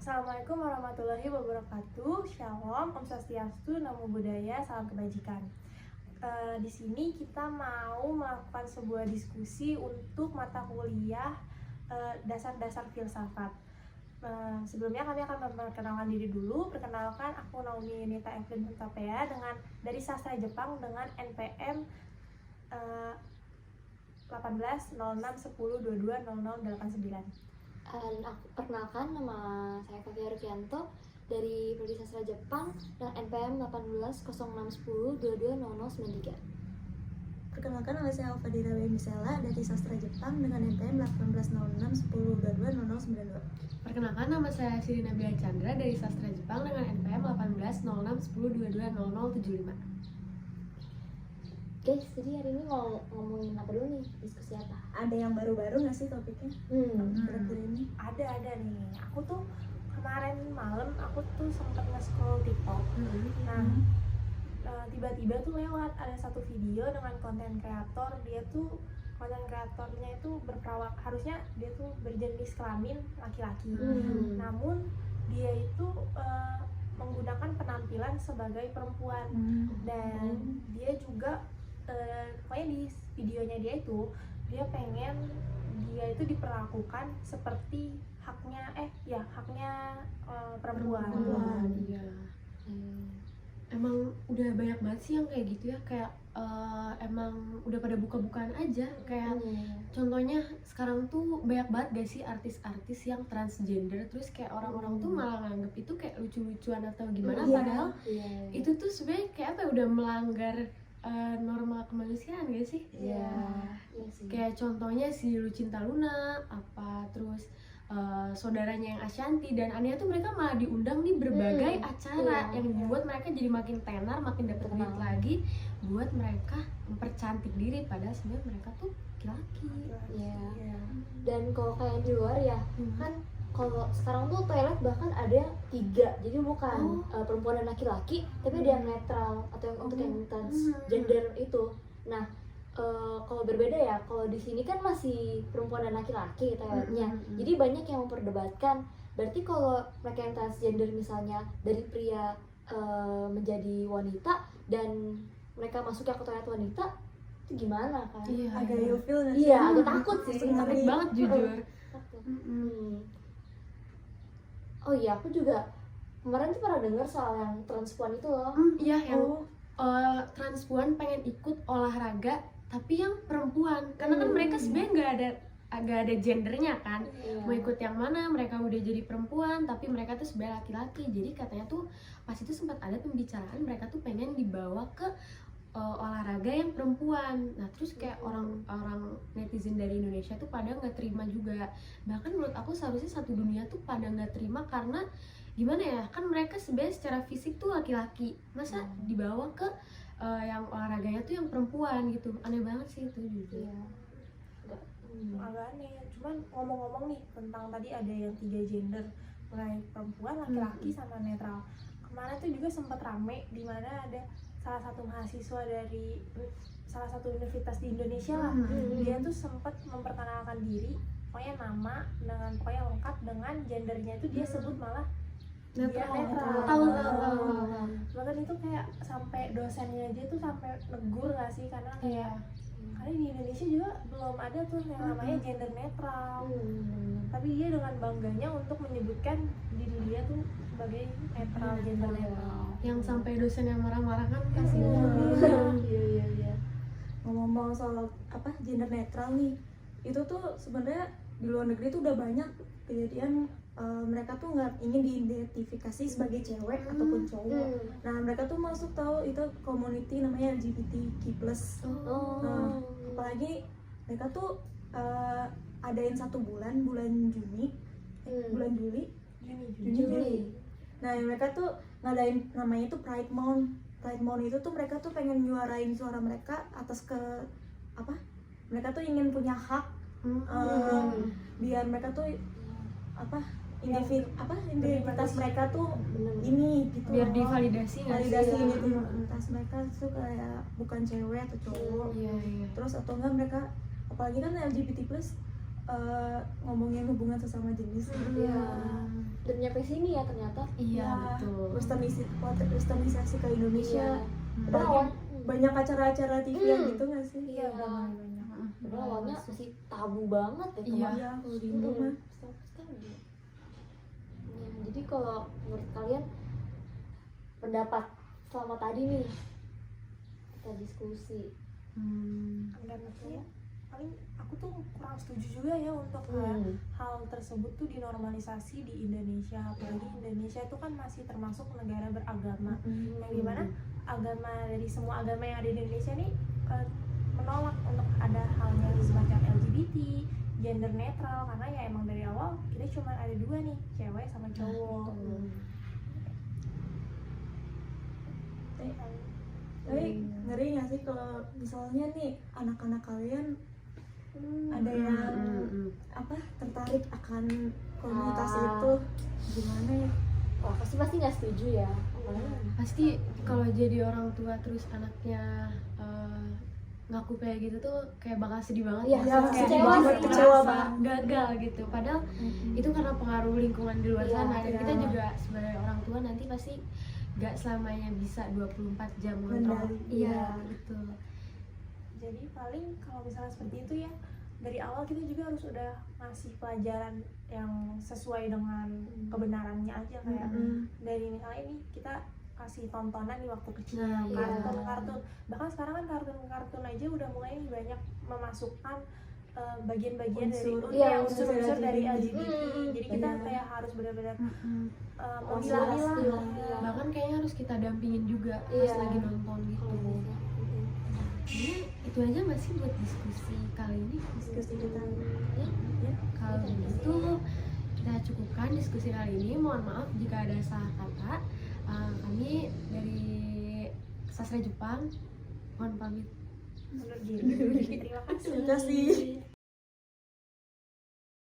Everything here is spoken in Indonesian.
Assalamualaikum warahmatullahi wabarakatuh. Shalom, Om Swastiastu, Namo Buddhaya, salam kebajikan. Di sini kita mau melakukan sebuah diskusi untuk mata kuliah dasar-dasar filsafat. Sebelumnya kami akan memperkenalkan diri dulu. Perkenalkan, aku Naomi Yunita Evelyn Huntapea dari sastra Jepang dengan NPM 18 06 10 22 00 89. Aku perkenalkan, nama saya Kavya Rufianto dari Prodi Sastra Jepang dengan NPM 180610220093. Perkenalkan, nama saya Alfadira Misela dari Sastra Jepang dengan NPM 180610220092. Perkenalkan, nama saya Sri Nabila Chandra dari Sastra Jepang dengan NPM 180610220075. Guys, jadi hari ini mau ngomongin apa dulu nih? Diskusi apa? Ada yang baru-baru nggak sih topiknya? Kira-kira ini? Ada nih. Aku tuh kemarin malam aku tuh sempat nge-scroll TikTok. Nah, tiba-tiba tuh lewat ada satu video dengan konten kreator. Konten kreatornya itu berperawak, harusnya dia tuh berjenis kelamin laki-laki. Namun dia itu menggunakan penampilan sebagai perempuan. Dan dia juga pokoknya di videonya dia pengen dia itu diperlakukan seperti haknya perempuan. Iya. Emang udah banyak banget sih yang kayak gitu ya, kayak emang udah pada buka-bukaan aja. Kayak contohnya sekarang tuh banyak banget gak sih artis-artis yang transgender, terus kayak orang-orang tuh malah nganggep itu kayak lucu-lucuan atau gimana, padahal itu tuh sebenarnya kayak apa ya, udah melanggar norma kemanusiaan gak sih? Iya sih. Kayak contohnya si Lucinta Luna, terus saudaranya yang Ashanti dan Ania tuh mereka malah diundang di berbagai acara yang buat mereka jadi makin tenar, makin dapet duit lagi buat mereka mempercantik diri, padahal sebenarnya mereka tuh laki-laki. Iya. Dan kalau kayak di luar ya, kan kalau sekarang tuh toilet bahkan ada 3, jadi bukan perempuan dan laki-laki, tapi ada yang netral atau yang untuk yang transgender itu. Nah, kalau berbeda ya, kalau di sini kan masih perempuan dan laki-laki toiletnya, jadi banyak yang memperdebatkan. Berarti kalau mereka yang transgender misalnya dari pria menjadi wanita dan mereka masuknya ke toilet wanita, itu gimana kan? Agak ilfil nggak sih? Iya, agak takut sih. Takut banget jujur. Oh iya, aku juga kemarin tuh pernah dengar soal yang transpuan itu loh. Iya, yang transpuan pengen ikut olahraga tapi yang perempuan, karena kan mereka sebenarnya nggak ada gendernya kan. Mau ikut yang mana, mereka udah jadi perempuan tapi mereka tuh sebenarnya laki-laki. Jadi katanya tuh pas itu sempat ada pembicaraan mereka tuh pengen dibawa ke olahraga yang perempuan. Nah terus kayak orang-orang netizen dari Indonesia tuh pada nggak terima juga. Bahkan menurut aku seharusnya satu dunia tuh pada nggak terima, karena gimana ya, kan mereka sebenarnya secara fisik tuh laki-laki, masa dibawa ke yang olahraganya tuh yang perempuan gitu. Aneh banget sih itu juga. Agak aneh. Cuman ngomong-ngomong nih tentang tadi ada yang 3 gender, mulai perempuan, laki-laki sama netral. Kemarin tuh juga sempat rame di mana ada salah satu mahasiswa dari salah satu universitas di Indonesia lah. Dia tuh sempat memperkenalkan diri, pokoknya nama dengan pokoknya lengkap dengan gendernya itu dia sebut malah Netral. Tahu. Bahkan itu kayak sampai dosennya aja tuh sampai negur gak sih, karena kayak karena di Indonesia juga belum ada tuh yang namanya gender netral. Tapi dia dengan bangganya untuk menyebutkan diri dia tuh sebagai netral, gender netral. Yang sampai dosen yang marah-marah kan kasih. Iya. Ngomong soal gender netral nih, itu tuh sebenarnya di luar negeri tuh udah banyak kejadian. Mereka tuh nggak ingin diidentifikasi sebagai cewek ataupun cowok. Nah mereka tuh masuk tahu itu community namanya LGBTQ+. Apalagi mereka tuh adain 1 bulan Juni, bulan Juli. Nah mereka tuh ngadain namanya tuh Pride Month. Pride Month itu tuh mereka tuh pengen nyuarain suara mereka atas mereka tuh ingin punya hak biar mereka tuh identitas mereka tuh ini gitu, biar divalidasi nggak sih? Validasi identitas mereka tuh kayak bukan cewek atau cowok. Terus atau enggak mereka, apalagi kan LGBT plus ngomongin hubungan sesama jenis. Dan nyampe sini ya ternyata. Iya, Ya, betul. westernisasi ke Indonesia. Hmm. Padahal awal, Banyak acara-acara TV yang gitu nggak sih? Iya, Iya. udah mulai banyak. padahal awalnya masih tabu banget ya Iya. Iya, kalau di Indo mah. Sekali. Ya, jadi kalau menurut kalian pendapat selama tadi nih kita diskusi. Pendapatnya paling aku tuh kurang setuju juga ya untuk hal tersebut tuh dinormalisasi di Indonesia. Apalagi Indonesia itu kan masih termasuk negara beragama, yang dimana agama dari semua agama yang ada di Indonesia nih menolak untuk ada halnya semacam LGBT, gender netral, karena ya emang dari awal kita cuma ada dua nih, cewek sama cowok. Tapi ngeri nggak sih kalau misalnya nih anak-anak kalian ada yang apa tertarik akan komunitas itu, gimana ya? Wah, pasti nggak setuju ya. Pasti kalau jadi orang tua terus anaknya ngaku kayak gitu tuh kayak bakal sedih banget. Iya, ya. Kayak kecewa jadi sih, kecewa merasa banget. gagal gitu. Padahal itu karena pengaruh lingkungan di luar Iya, sana. Dan iya. kita juga sebagai orang tua nanti pasti gak selamanya bisa 24 jam ngontrol. Kendali. Iya, betul. Jadi paling kalau misalnya seperti itu ya, dari awal kita juga harus udah ngasih pelajaran yang sesuai dengan kebenarannya aja, kayak dari misalnya ini kita kasih tontonan di waktu kecil, Nah, iya. kartun, bahkan sekarang kan kartun aja udah mulai banyak memasukkan bagian-bagian dari Unsur. unsur-unsur dari LGBT. LGBT. Jadi kita Iya. kayak harus benar-benar Memilah-milah. memilah-milah. Bahkan kayaknya harus kita dampingin juga pas Iya. lagi nonton gitu. Kalau bisa. Jadi itu aja nggak sih buat diskusi kali ini? Diskusi kita. Kalau begitu kita cukupkan diskusi kali ini. Mohon maaf jika ada salah kata. Kami dari Sastra Jepang mohon pamit. Undur diri. Terima kasih. Terima kasih.